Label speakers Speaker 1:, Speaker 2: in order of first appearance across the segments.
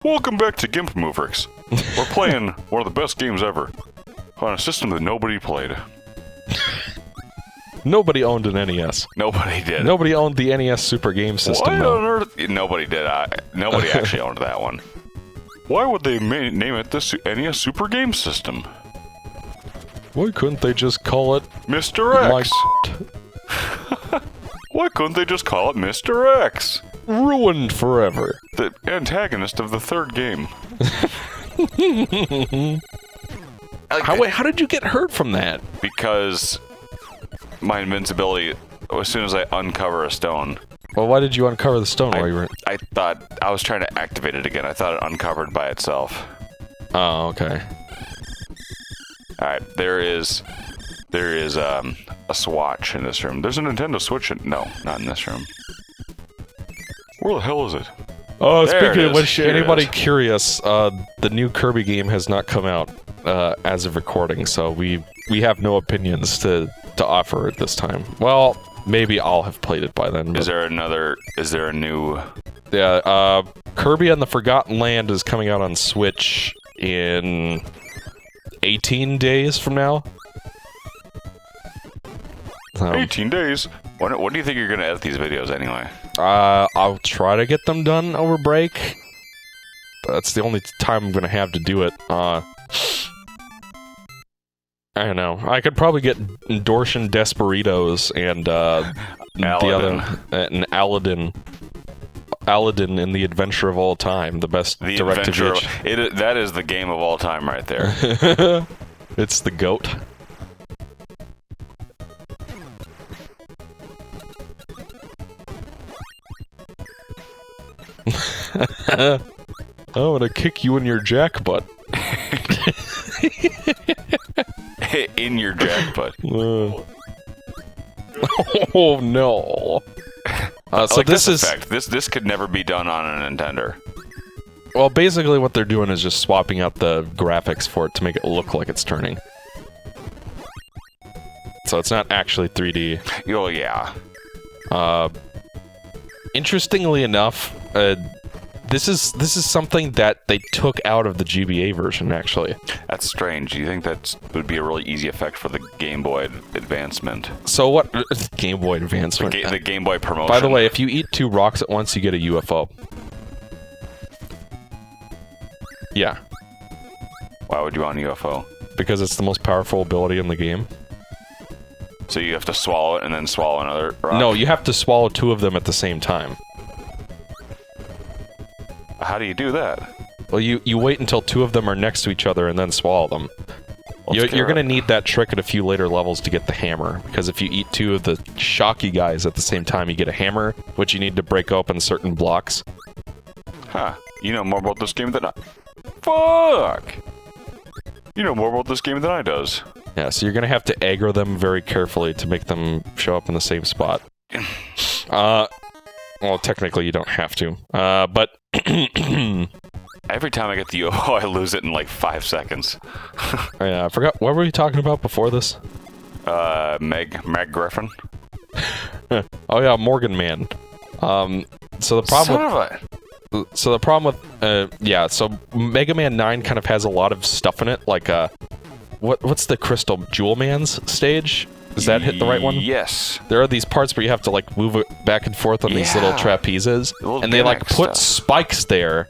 Speaker 1: Welcome back to GIMP Mavericks. We're playing one of the best games ever on a system that nobody played.
Speaker 2: Nobody owned an NES.
Speaker 1: Nobody did.
Speaker 2: Nobody owned the NES Super Game System.
Speaker 1: Why on earth? Nobody did. Nobody actually owned that one. Why would they name it the NES Super Game System?
Speaker 2: Why couldn't they just call it
Speaker 1: Mr. X? Why couldn't they just call it Mr. X?
Speaker 2: Ruined forever.
Speaker 1: The antagonist of the third game.
Speaker 2: How did you get hurt from that?
Speaker 1: Because my invincibility, as soon as I uncover a stone...
Speaker 2: Well, why did you uncover the stone while you were...
Speaker 1: I thought... I was trying to activate it again. I thought it uncovered by itself.
Speaker 2: Oh, okay.
Speaker 1: Alright, there is a Swatch in this room. There's a Nintendo Switch in... No, not in this room. Where the hell is it?
Speaker 2: Oh,
Speaker 1: there
Speaker 2: speaking of which,
Speaker 1: Here
Speaker 2: anybody curious, the new Kirby game has not come out as of recording, so we have no opinions to offer at this time. Well, maybe I'll have played it by then. But... Is there a new...
Speaker 1: Yeah,
Speaker 2: Kirby and the Forgotten Land is coming out on Switch in 18 days from now.
Speaker 1: 18 days? When do you think you're going to edit these videos anyway?
Speaker 2: I'll try to get them done over break. That's the only time I'm going to have to do it. I don't know. I could probably get Dortian Desperitos and the other... and Aladdin. Aladdin in The Adventure of All Time, the best direct-to-video.
Speaker 1: That is the game of all time right there.
Speaker 2: It's the GOAT. I'm gonna kick you in your jack butt.
Speaker 1: In your jack butt.
Speaker 2: Oh no. So
Speaker 1: like
Speaker 2: this is
Speaker 1: effect. This could never be done on a Nintendo.
Speaker 2: Well, basically what they're doing is just swapping out the graphics for it to make it look like it's turning. So it's not actually 3D.
Speaker 1: Oh yeah.
Speaker 2: Interestingly enough, this is something that they took out of the GBA version, actually.
Speaker 1: That's strange. Do you think that would be a really easy effect for the Game Boy Advancement?
Speaker 2: So what? Game Boy Advancement.
Speaker 1: The Game Boy promotion.
Speaker 2: By the way, if you eat 2 rocks at once, you get a UFO. Yeah.
Speaker 1: Why would you want a UFO?
Speaker 2: Because it's the most powerful ability in the game.
Speaker 1: So you have to swallow it and then swallow another rock?
Speaker 2: No, you have to swallow 2 of them at the same time.
Speaker 1: How do you do that?
Speaker 2: Well, you wait until 2 of them are next to each other and then swallow them. You're going to need that trick at a few later levels to get the hammer, because if you eat 2 of the shocky guys at the same time, you get a hammer, which you need to break open certain blocks.
Speaker 1: Huh. You know more about this game than I... Fuck! You know more about this game than I does.
Speaker 2: Yeah, so you're going to have to aggro them very carefully to make them show up in the same spot. Well, technically you don't have to, but...
Speaker 1: Every time I get the UFO, I lose it in like 5 seconds.
Speaker 2: Yeah, I forgot, what were we talking about before this?
Speaker 1: Meg Griffin.
Speaker 2: Oh yeah, Morgan Man. So the problem with, so Mega Man 9 kind of has a lot of stuff in it, like, what's the Crystal Jewel Man's stage? Does that hit the right one?
Speaker 1: Yes.
Speaker 2: There are these parts where you have to, like, move it back and forth on these little trapezes, and they, like, put spikes there.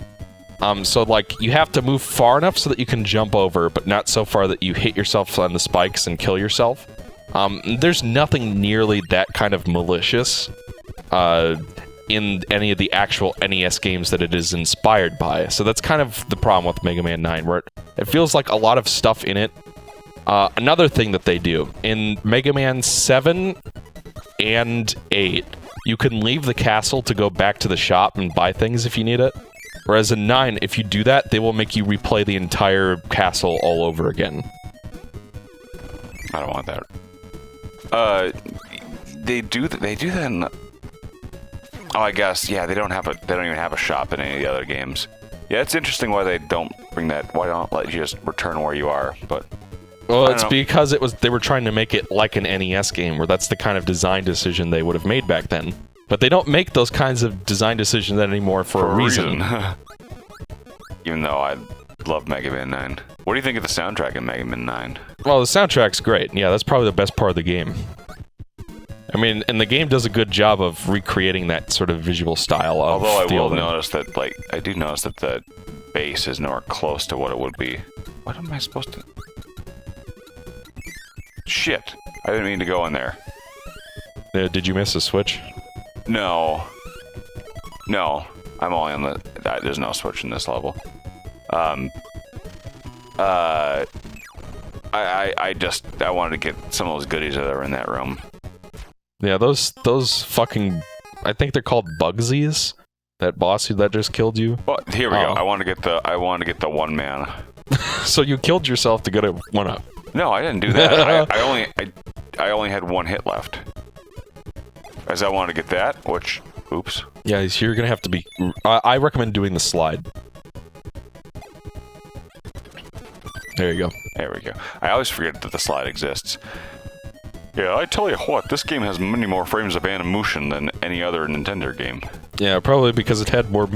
Speaker 2: So, like, you have to move far enough so that you can jump over, but not so far that you hit yourself on the spikes and kill yourself. There's nothing nearly that kind of malicious in any of the actual NES games that it is inspired by. So that's kind of the problem with Mega Man 9, where it feels like a lot of stuff in it. Another thing that they do, in Mega Man 7 and 8, you can leave the castle to go back to the shop and buy things if you need it. Whereas in 9, if you do that, they will make you replay the entire castle all over again.
Speaker 1: I don't want that. They do that in... Oh, I guess, yeah, they don't even have a shop in any of the other games. Yeah, it's interesting why they don't bring that, why don't let you just return where you are, but...
Speaker 2: Well, it's because they were trying to make it like an NES game, where that's the kind of design decision they would have made back then. But they don't make those kinds of design decisions anymore for a reason.
Speaker 1: Even though I love Mega Man 9. What do you think of the soundtrack in Mega Man 9?
Speaker 2: Well, the soundtrack's great. Yeah, that's probably the best part of the game. I mean, and the game does a good job of recreating that sort of visual style of
Speaker 1: Although I will notice that, like, I do notice that the bass is nowhere close to what it would be. What am I supposed to... Shit! I didn't mean to go in there.
Speaker 2: Did you miss a switch?
Speaker 1: No. No. I'm only on the... There's no switch in this level. I wanted to get some of those goodies that are in that room.
Speaker 2: Yeah, those fucking... I think they're called Bugsies. That boss that just killed you.
Speaker 1: Well, here we go. I want to get the one man.
Speaker 2: So you killed yourself to get a 1-up.
Speaker 1: No, I didn't do that. I only had one hit left. As I wanted to get that, which... Oops.
Speaker 2: Yeah, you're gonna have to be... I recommend doing the slide. There you go.
Speaker 1: There we go. I always forget that the slide exists. Yeah, I tell you what, this game has many more frames of animation than any other Nintendo game.
Speaker 2: Yeah, probably because it had more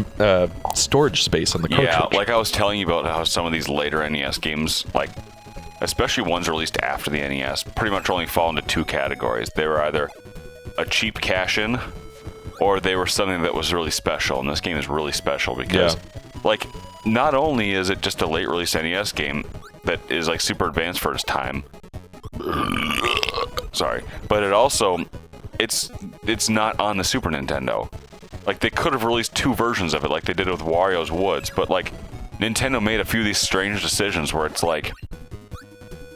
Speaker 2: storage space on the cartridge.
Speaker 1: Yeah, like I was telling you about how some of these later NES games, like, especially ones released after the NES, pretty much only fall into two categories. They were either a cheap cash-in, or they were something that was really special, and this game is really special because, like, not only is it just a late-release NES game that is, like, super advanced for its time, sorry, but it also, it's not on the Super Nintendo. Like, they could have released two versions of it, like they did with Wario's Woods, but, like, Nintendo made a few of these strange decisions where it's like,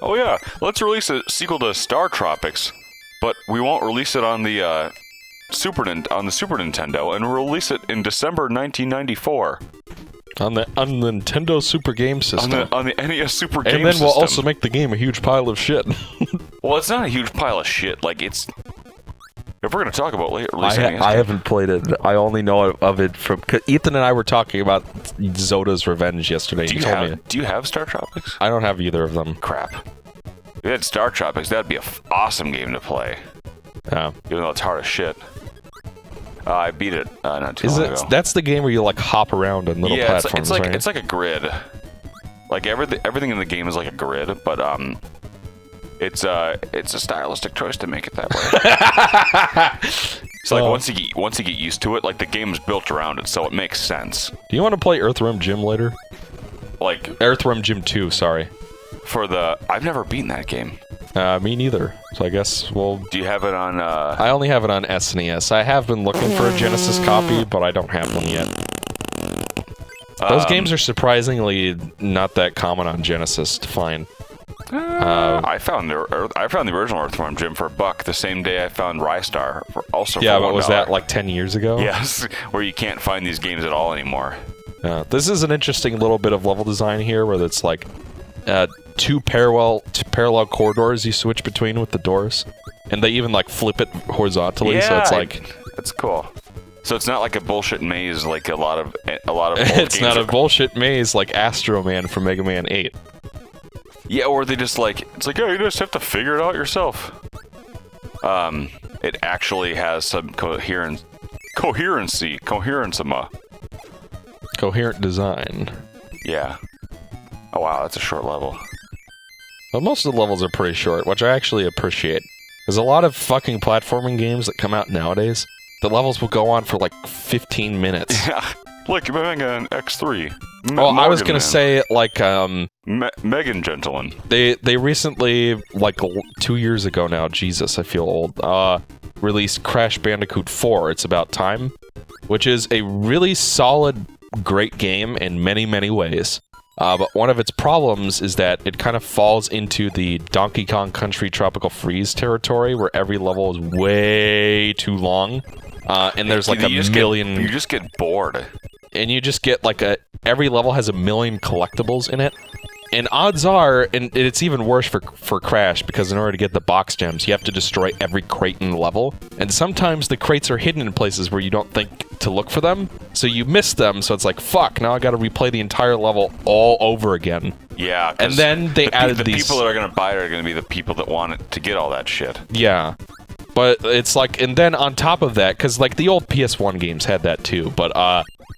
Speaker 1: oh yeah, let's release a sequel to Star Tropics, but we won't release it on the, Super Nintendo, and we'll release it in December 1994.
Speaker 2: On the Nintendo Super Game System.
Speaker 1: On the NES Super Game System.
Speaker 2: And then we'll also make the game a huge pile of shit.
Speaker 1: Well, it's not a huge pile of shit. Like, it's... If we're going to talk about late release NES...
Speaker 2: I haven't played it. I only know of it from... Ethan and I were talking about Zoda's Revenge yesterday.
Speaker 1: Do you have Star Tropics?
Speaker 2: I don't have either of them.
Speaker 1: Crap. If you had Star Tropics, that'd be an awesome game to play.
Speaker 2: Yeah.
Speaker 1: Even though it's hard as shit. I beat it not too long ago.
Speaker 2: That's the game where you, like, hop around on little platforms, right?
Speaker 1: It's like a grid. Like, everything in the game is like a grid, but, it's a stylistic choice to make it that way. So, like, once you get used to it, like, the game's built around it, so it makes sense.
Speaker 2: Do you want to play Earthrealm Jim later?
Speaker 1: Like...
Speaker 2: Earthrealm Jim 2, sorry.
Speaker 1: For the... I've never beaten that game.
Speaker 2: Me neither. So I guess we'll...
Speaker 1: Do you have it on,
Speaker 2: I only have it on SNES. I have been looking for a Genesis copy, but I don't have one yet. Those games are surprisingly not that common on Genesis to find.
Speaker 1: I found the original Earthworm Jim for $1 the same day I found Rystar also for $1.
Speaker 2: Yeah, but was that like 10 years ago?
Speaker 1: Yes, where you can't find these games at all anymore.
Speaker 2: This is an interesting little bit of level design here, where it's like two parallel corridors you switch between with the doors, and they even like flip it horizontally, so it's like...
Speaker 1: That's cool. So it's not like a bullshit maze like a lot of
Speaker 2: It's not a bullshit maze like Astro Man from Mega Man 8.
Speaker 1: Yeah, or they just like... It's like, yeah, you just have to figure it out yourself. It actually has some coherence... Coherent
Speaker 2: design.
Speaker 1: Yeah. Oh wow, that's a short level.
Speaker 2: Well, most of the levels are pretty short, which I actually appreciate. There's a lot of fucking platforming games that come out nowadays. The levels will go on for like 15 minutes.
Speaker 1: Yeah. Look, you're having an X3.
Speaker 2: Well, I was gonna say, like,
Speaker 1: Megan Gentleman.
Speaker 2: They recently, like 2 years ago now, Jesus, I feel old, released Crash Bandicoot 4, It's About Time, which is a really solid, great game in many, many ways. But one of its problems is that it kind of falls into the Donkey Kong Country Tropical Freeze territory, where every level is way too long, and there's like you
Speaker 1: just get bored.
Speaker 2: And you just get like every level has 1 million collectibles in it. And odds are, and it's even worse for Crash, because in order to get the box gems, you have to destroy every crate in the level. And sometimes the crates are hidden in places where you don't think to look for them, so you miss them, so it's like, fuck, now I gotta replay the entire level all over again.
Speaker 1: Yeah,
Speaker 2: and then they added these...
Speaker 1: The people that are gonna buy it are gonna be the people that want it to get all that shit.
Speaker 2: Yeah. But it's like, and then on top of that, because like the old PS1 games had that too, but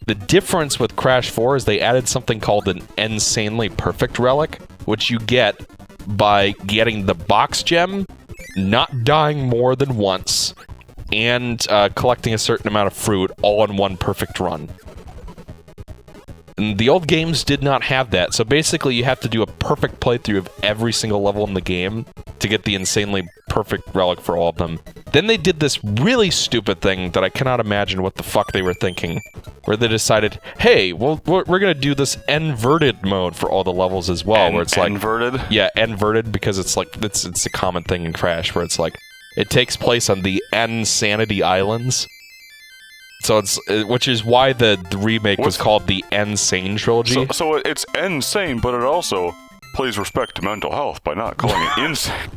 Speaker 2: The difference with Crash 4 is they added something called an insanely perfect relic, which you get by getting the box gem, not dying more than once, and collecting a certain amount of fruit all in one perfect run. And the old games did not have that, so basically you have to do a perfect playthrough of every single level in the game to get the insanely perfect relic for all of them. Then they did this really stupid thing that I cannot imagine what the fuck they were thinking, where they decided, hey, well, we're gonna do this inverted mode for all the levels as well, where it's like...
Speaker 1: Inverted?
Speaker 2: Yeah, inverted, because it's like, it's a common thing in Crash, where it's like, it takes place on the N-Sanity Islands. So it's, which is why the remake was called the Insane Trilogy.
Speaker 1: So it's insane, but it also plays respect to mental health by not calling it insane.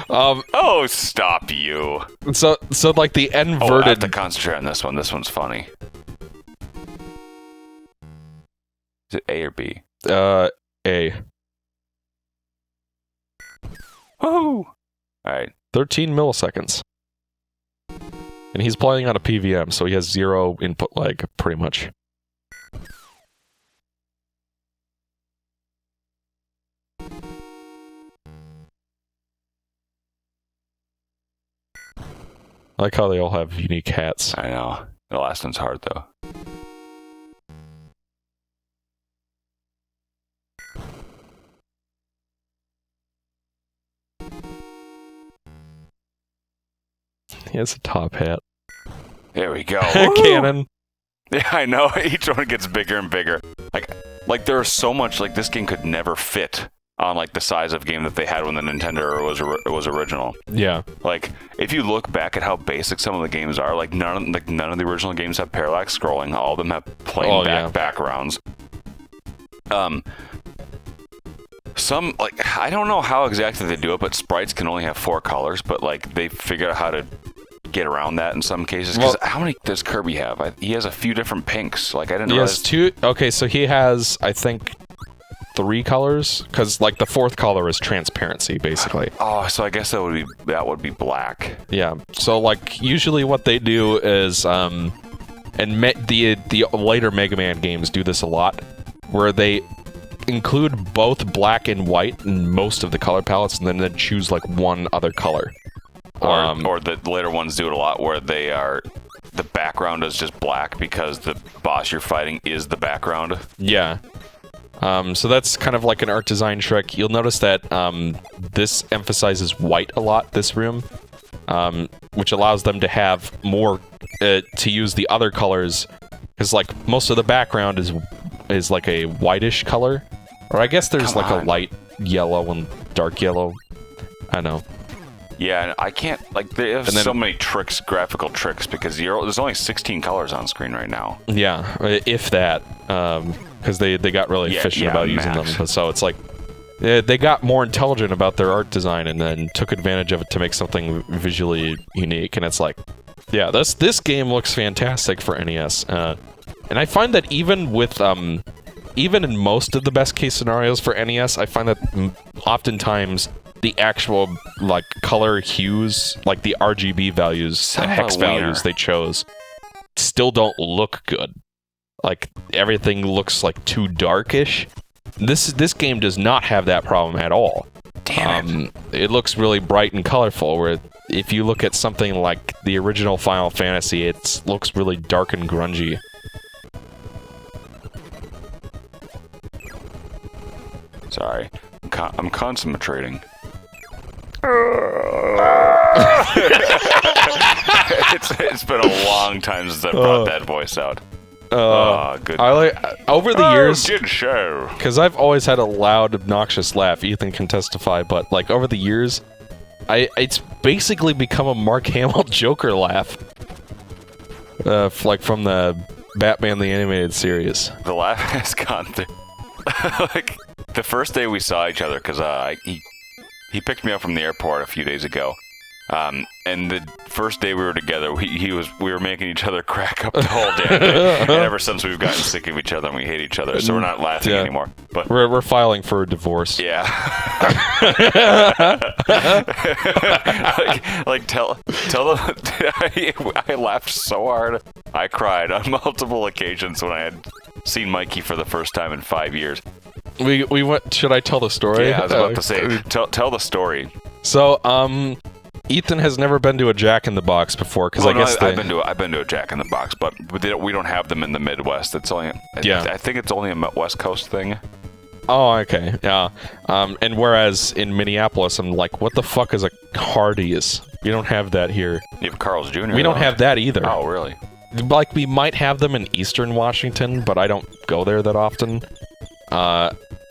Speaker 1: Oh, stop you.
Speaker 2: So like the inverted...
Speaker 1: Oh, I have to concentrate on this one. This one's funny. Is it A or B?
Speaker 2: A.
Speaker 1: Woohoo! Alright.
Speaker 2: 13 milliseconds. And he's playing on a PVM, so he has 0 input lag, pretty much. I like how they all have unique hats.
Speaker 1: I know. The last one's hard, though.
Speaker 2: He has a top hat.
Speaker 1: There we go.
Speaker 2: Cannon.
Speaker 1: Yeah, I know. Each one gets bigger and bigger. Like there's so much. Like this game could never fit on like the size of game that they had when the Nintendo was original.
Speaker 2: Yeah.
Speaker 1: Like if you look back at how basic some of the games are, like none of the original games have parallax scrolling. All of them have plain backgrounds. Some, like, I don't know how exactly they do it, but sprites can only have 4 colors, but, like, they figured out how to get around that in some cases. Because how many does Kirby have? He has a few different pinks. Like, I didn't realize...
Speaker 2: He has 2... Okay, so he has, I think, 3 colors? Because, like, the 4th color is transparency, basically.
Speaker 1: Oh, so I guess that would be black.
Speaker 2: Yeah. So, like, usually what they do is, and the later Mega Man games do this a lot, where they include both black and white in most of the color palettes, and then choose like one other color.
Speaker 1: Or the later ones do it a lot, where the background is just black because the boss you're fighting is the background.
Speaker 2: Yeah. So that's kind of like an art design trick. You'll notice that this emphasizes white a lot, this room, which allows them to have more to use the other colors, because like most of the background is like a whitish color, or I guess there's a light yellow and dark yellow. I know.
Speaker 1: Yeah, I can't, like, they have so many tricks, graphical tricks, because there's only 16 colors on screen right now.
Speaker 2: Yeah, if that, because they got really efficient about using them. So it's like, they got more intelligent about their art design and then took advantage of it to make something visually unique. And it's like, yeah, this game looks fantastic for NES. And I find that even with, even in most of the best case scenarios for NES, I find that oftentimes the actual, like, color hues, like the RGB values, the hex values they chose, still don't look good. Like, everything looks, like, too darkish. This game does not have that problem at all.
Speaker 1: Damn it.
Speaker 2: It looks really bright and colorful, where if you look at something like the original Final Fantasy, it looks really dark and grungy.
Speaker 1: Sorry. I'm concentrating. It's been a long time since I brought that voice out. Good.
Speaker 2: Over the years,
Speaker 1: good show.
Speaker 2: Because I've always had a loud, obnoxious laugh. Ethan can testify, but like over the years, it's basically become a Mark Hamill Joker laugh. Like from the Batman the Animated Series.
Speaker 1: The laugh has gone through. Like the first day we saw each other, because he picked me up from the airport a few days ago, And the first day we were together, we were making each other crack up the whole damn day. And ever since we've gotten sick of each other and we hate each other, so we're not laughing anymore. But
Speaker 2: we're filing for a divorce.
Speaker 1: Yeah. like tell the I laughed so hard I cried on multiple occasions when I had seen Mikey for the first time in 5 years.
Speaker 2: We went. Should I tell the story?
Speaker 1: Yeah, I was about to say tell the story.
Speaker 2: So Ethan has never been to a Jack in the Box before because
Speaker 1: I've been to a Jack in the Box, but we don't have them in the Midwest. It's only I think it's only a West Coast thing.
Speaker 2: Oh, okay, yeah. And whereas in Minneapolis, I'm like, what the fuck is a Hardee's? We don't have that here.
Speaker 1: You have Carl's Jr.
Speaker 2: We don't have that either.
Speaker 1: Oh, really?
Speaker 2: Like, we might have them in Eastern Washington, but I don't go there that often.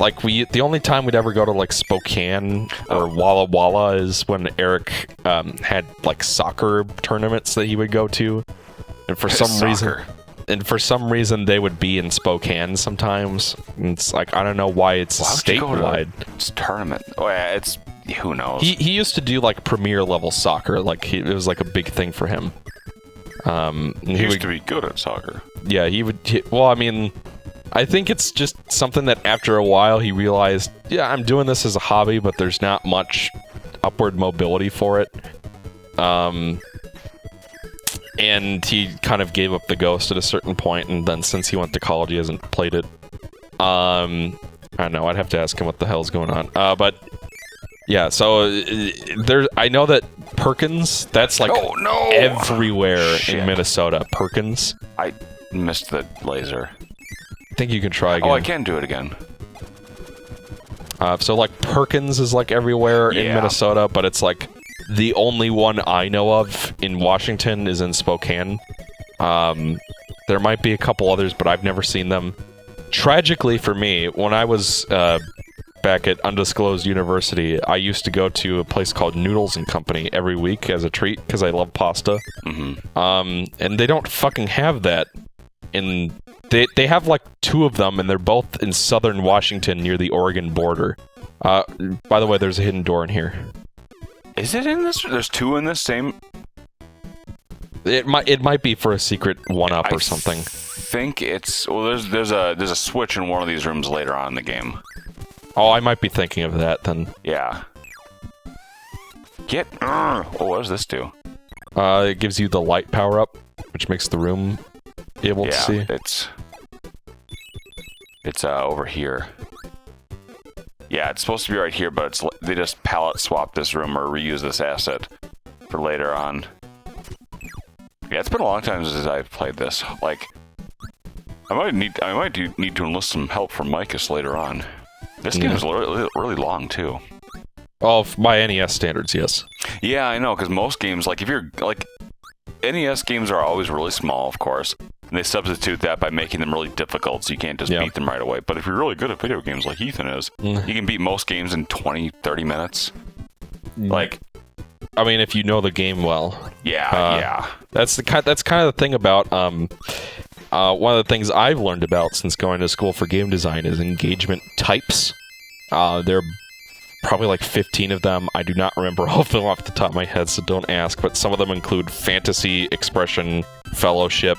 Speaker 2: Like, the only time we'd ever go to, like, Spokane or Walla Walla is when Eric had, like, soccer tournaments that he would go to. And for some reason, they would be in Spokane sometimes. And it's like, I don't know why it's statewide.
Speaker 1: It's tournament. Oh, yeah, who knows?
Speaker 2: He used to do, like, premier level soccer. Like, it was, like, a big thing for him.
Speaker 1: He used to be good at soccer.
Speaker 2: Yeah, well, I mean, I think it's just something that after a while he realized, yeah, I'm doing this as a hobby, but there's not much upward mobility for it. And he kind of gave up the ghost at a certain point, and then since he went to college, he hasn't played it. I don't know, I'd have to ask him what the hell's going on. But yeah, so I know that Perkins, that's like everywhere in Minnesota. Perkins.
Speaker 1: I missed the laser.
Speaker 2: I think you can try again.
Speaker 1: Oh, I can do it again.
Speaker 2: So like Perkins is like everywhere in Minnesota, but it's like the only one I know of in Washington is in Spokane. There might be a couple others, but I've never seen them. Tragically for me, when I was back at undisclosed university, I used to go to a place called Noodles and Company every week as a treat because I love pasta.
Speaker 1: Mm-hmm.
Speaker 2: And they don't fucking have that in. They have like two of them, and they're both in southern Washington near the Oregon border. By the way, there's a hidden door in here.
Speaker 1: Is it in this? There's two in this same.
Speaker 2: It might be for a secret one-up or something.
Speaker 1: I think it's there's a switch in one of these rooms later on in the game.
Speaker 2: Oh, I might be thinking of that then.
Speaker 1: Yeah. What does this do?
Speaker 2: It gives you the light power up, which makes the room able to see.
Speaker 1: It's over here. Yeah, it's supposed to be right here, but they just palette swap this room or reuse this asset for later on. Yeah, it's been a long time since I've played this. Like, I might need to enlist some help from Micus later on. This game is really long too.
Speaker 2: Oh, by NES standards, yes.
Speaker 1: Yeah, I know, because most games, like if you're like, NES games are always really small, of course. And they substitute that by making them really difficult, so you can't just beat them right away. But if you're really good at video games like Ethan is, you can beat most games in 20, 30 minutes. Like,
Speaker 2: I mean, if you know the game well.
Speaker 1: Yeah.
Speaker 2: That's kind of the thing about one of the things I've learned about since going to school for game design is engagement types. There are probably like 15 of them. I do not remember all of them off the top of my head, so don't ask. But some of them include fantasy, expression, fellowship,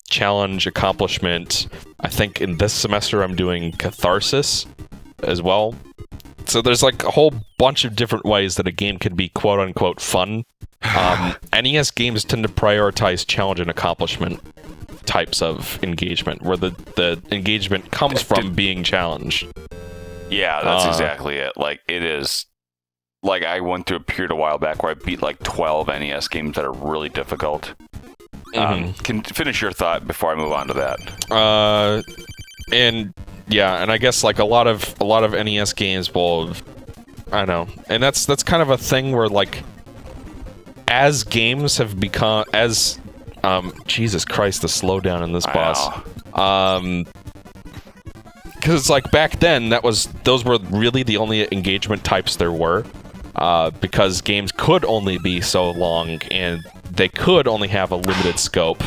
Speaker 2: challenge, accomplishment. I think in this semester I'm doing catharsis as well. So there's like a whole bunch of different ways that a game can be quote-unquote fun. NES games tend to prioritize challenge and accomplishment types of engagement, where the engagement comes from being challenged. Yeah,
Speaker 1: that's exactly it. Like, it is... Like, I went through a period a while back where I beat like 12 NES games that are really difficult. Can finish your thought before I move on to that.
Speaker 2: And I guess like a lot of NES games will, I don't know, and that's kind of a thing where like as games have become Jesus Christ, the slowdown in this boss. Because it's like back then those were really the only engagement types there were, because games could only be so long and they could only have a limited scope,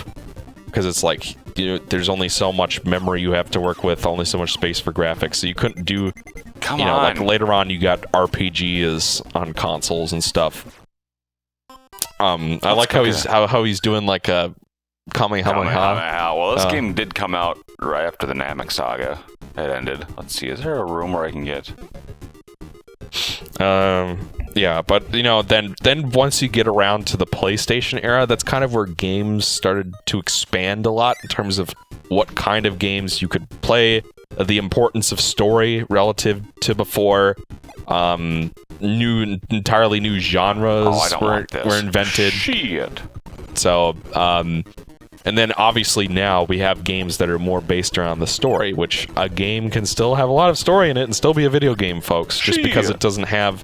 Speaker 2: because it's like, you know, there's only so much memory you have to work with, only so much space for graphics, so you couldn't do
Speaker 1: Come
Speaker 2: you know,
Speaker 1: on.
Speaker 2: like later on you got RPGs on consoles and stuff. I like how he's doing like a Kamehameha.
Speaker 1: Well, this game did come out right after the Namek saga had ended. Let's see, is there a room where I can get?
Speaker 2: Yeah, but you know, then once you get around to the PlayStation era, that's kind of where games started to expand a lot in terms of what kind of games you could play, the importance of story relative to before. Entirely new genres were invented.
Speaker 1: Shit.
Speaker 2: So, and then obviously now we have games that are more based around the story, which a game can still have a lot of story in it and still be a video game, folks, just because it doesn't have,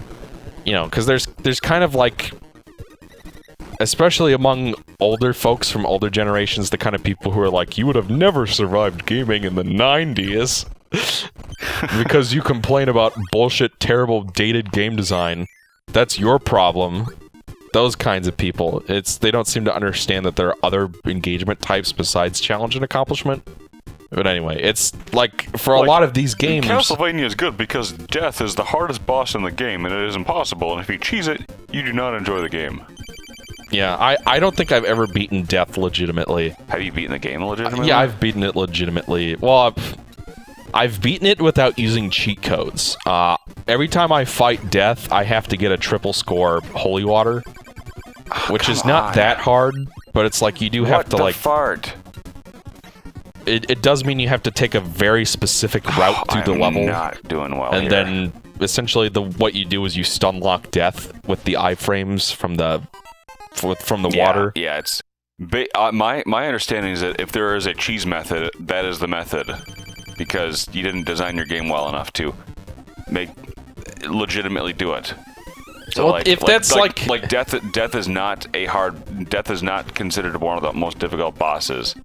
Speaker 2: you know, because there's kind of like, especially among older folks from older generations, the kind of people who are like, you would have never survived gaming in the 90s because you complain about bullshit, terrible, dated game design. That's your problem. Those kinds of people. They don't seem to understand that there are other engagement types besides challenge and accomplishment. But anyway, it's like, for a lot of these games...
Speaker 1: Castlevania is good because death is the hardest boss in the game, and it is impossible, and if you cheese it, you do not enjoy the game.
Speaker 2: Yeah, I don't think I've ever beaten death legitimately.
Speaker 1: Have you beaten the game legitimately?
Speaker 2: Yeah, I've beaten it legitimately. Well, I've beaten it without using cheat codes. Every time I fight death, I have to get a triple score holy water, which is not that hard, but it's like you do have to like...
Speaker 1: fart?
Speaker 2: It does mean you have to take a very specific route through the level.
Speaker 1: I'm not doing well
Speaker 2: and
Speaker 1: here.
Speaker 2: Then essentially what you do is you stun lock death with the iframes from the water.
Speaker 1: Yeah, it's my understanding is that if there is a cheese method, that is the method, because you didn't design your game well enough to legitimately do it. So
Speaker 2: well, if that's like
Speaker 1: death is not considered one of the most difficult bosses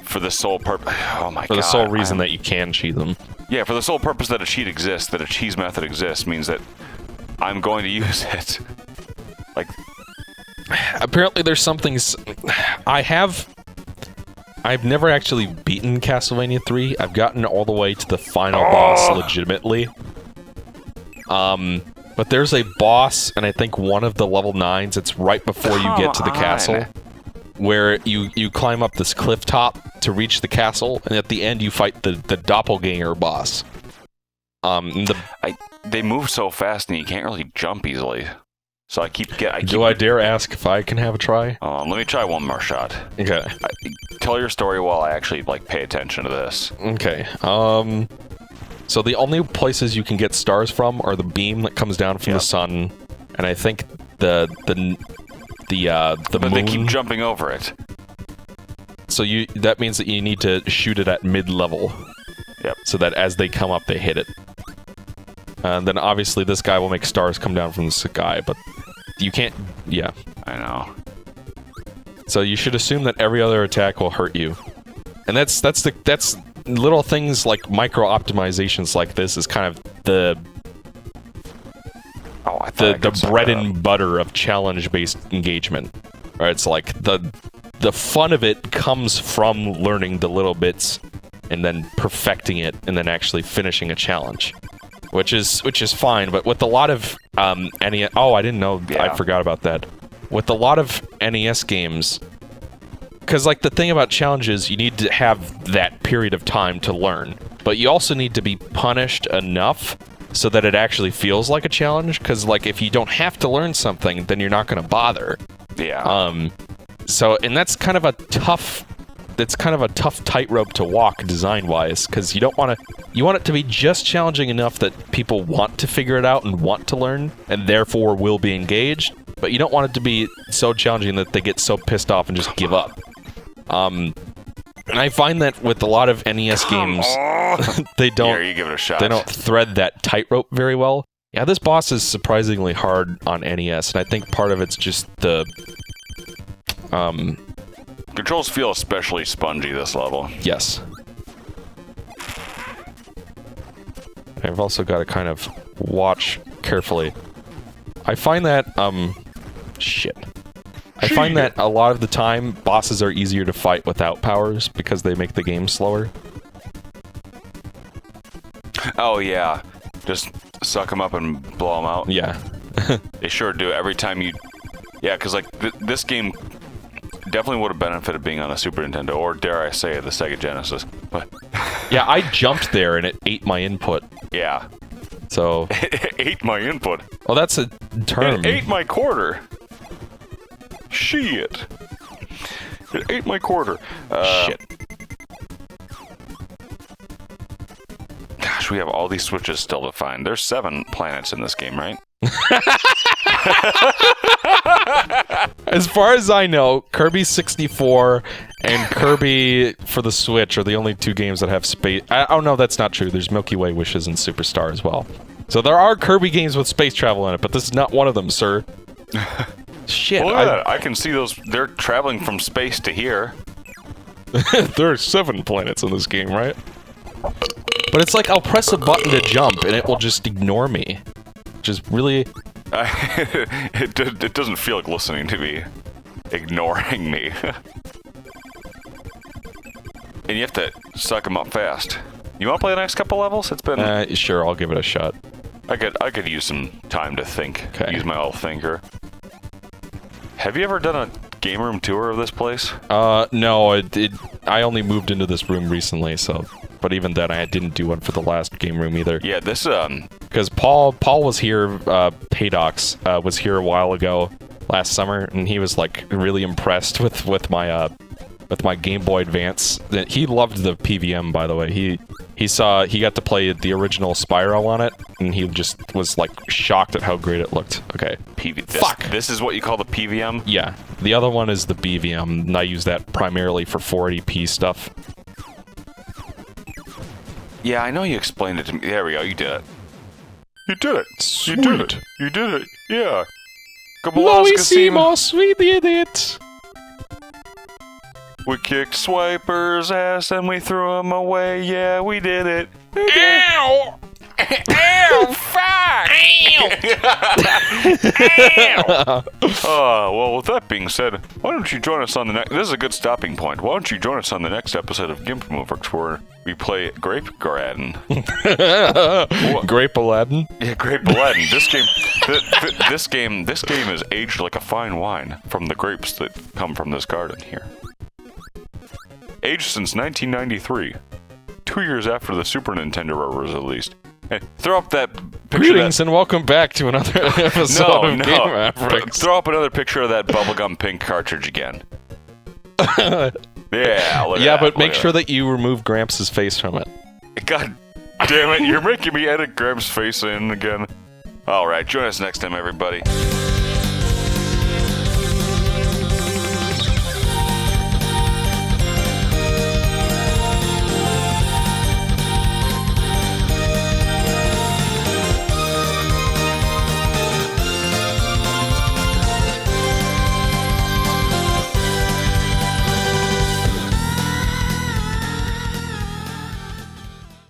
Speaker 1: for the sole purpose. Oh my god!
Speaker 2: For the sole reason that you can cheat them.
Speaker 1: Yeah, for the sole purpose that a cheat exists, that a cheese method exists, means that I'm going to use it. Like,
Speaker 2: apparently there's some things I've never actually beaten Castlevania 3. I've gotten all the way to the final boss legitimately. But there's a boss, and I think one of the level 9s, it's right before you get to the castle, where you climb up this cliff top to reach the castle, and at the end you fight the doppelganger boss.
Speaker 1: They move so fast and you can't really jump easily. So I keep
Speaker 2: Do I dare ask if I can have a try?
Speaker 1: Let me try one more shot.
Speaker 2: Okay.
Speaker 1: Tell your story while I actually pay attention to this.
Speaker 2: Okay. So the only places you can get stars from are the beam that comes down from the sun, and I think the moon.
Speaker 1: But they keep jumping over it.
Speaker 2: So that means that you need to shoot it at mid-level.
Speaker 1: Yep.
Speaker 2: So that as they come up, they hit it. And then obviously this guy will make stars come down from the sky, but you can't... Yeah.
Speaker 1: I know.
Speaker 2: So you should assume that every other attack will hurt you. And that's little things like micro-optimizations like this is kind of the bread and butter of challenge-based engagement. Right? It's like the fun of it comes from learning the little bits and then perfecting it and then actually finishing a challenge. Which is fine, but with a lot of NES... Oh, I didn't know. Yeah. I forgot about that. With a lot of NES games... Because, like, the thing about challenges, you need to have that period of time to learn. But you also need to be punished enough so that it actually feels like a challenge. Because, like, if you don't have to learn something, then you're not going to bother.
Speaker 1: Yeah.
Speaker 2: So, and that's kind of a tough... That's kind of a tough tightrope to walk design-wise, because you don't want to... You want it to be just challenging enough that people want to figure it out and want to learn, and therefore will be engaged, but you don't want it to be so challenging that they get so pissed off and just give up. And I find that with a lot of NES games, they don't...
Speaker 1: Here, you give it a shot.
Speaker 2: They don't thread that tightrope very well. Yeah, this boss is surprisingly hard on NES, and I think part of it's just the...
Speaker 1: Controls feel especially spongy this level.
Speaker 2: Yes. I've also got to kind of watch carefully. I find that, shit. I find that a lot of the time, bosses are easier to fight without powers because they make the game slower.
Speaker 1: Oh, yeah. Just suck them up and blow them out.
Speaker 2: Yeah.
Speaker 1: They sure do. Every time you... Yeah, because like this game definitely would have benefited being on a Super Nintendo, or dare I say, the Sega Genesis. But
Speaker 2: yeah, I jumped there and it ate my input.
Speaker 1: Yeah.
Speaker 2: So...
Speaker 1: It ate my input.
Speaker 2: Oh, that's a term.
Speaker 1: It ate my quarter. Shit. It ate my quarter.
Speaker 2: Shit.
Speaker 1: Gosh, we have all these switches still to find. There's 7 planets in this game, right?
Speaker 2: As far as I know, Kirby 64 and Kirby for the Switch are the only 2 games that have space. Oh no, that's not true. There's Milky Way Wishes and Superstar as well. So there are Kirby games with space travel in it, but this is not one of them, sir. Shit.
Speaker 1: Well, look at that. I can see those. They're traveling from space to here.
Speaker 2: There are 7 planets in this game, right? But it's like I'll press a button to jump and it will just ignore me. Just really...
Speaker 1: it doesn't feel like listening to me. Ignoring me. And you have to suck them up fast. You want to play the next couple levels? It's been...
Speaker 2: Sure, I'll give it a shot.
Speaker 1: I could use some time to think.
Speaker 2: Okay.
Speaker 1: Use my old thinker. Have you ever done a game room tour of this place?
Speaker 2: No, I only moved into this room recently, so... But even then, I didn't do one for the last game room either.
Speaker 1: Yeah, this,
Speaker 2: Because Paul was here, Paydox, was here a while ago, last summer, and he was, like, really impressed with my Game Boy Advance. He loved the PVM, by the way. He got to play the original Spyro on it, and he just was, like, shocked at how great it looked. Okay.
Speaker 1: Fuck! This is what you call the PVM?
Speaker 2: Yeah. The other one is the BVM, and I use that primarily for 480p stuff.
Speaker 1: Yeah, I know you explained it to me. There we go, you did it. You did it.
Speaker 2: Sweet.
Speaker 1: You did it. You did it. Yeah.
Speaker 2: We did it!
Speaker 1: We kicked Swiper's ass and we threw him away. Yeah, we did it.
Speaker 2: Ow! Ow! Fuck!
Speaker 1: Ow! Well, with that being said, why don't you join us on the next... This is a good stopping point. Why don't you join us on the next episode of Gimp Mavericks, where we play Grape Aladdin.
Speaker 2: Grape Aladdin?
Speaker 1: Yeah, Grape Aladdin. This game is aged like a fine wine from the grapes that come from this garden here. Aged since 1993. 2 years after the Super Nintendo was released. Hey, throw up that picture.
Speaker 2: Greetings and welcome back to another episode of Game Mavericks.
Speaker 1: Throw up another picture of that bubblegum pink cartridge again. Yeah, look at that.
Speaker 2: But make sure that you remove Gramps' face from it.
Speaker 1: God damn it, you're making me edit Gramps' face in again. Alright, join us next time, everybody.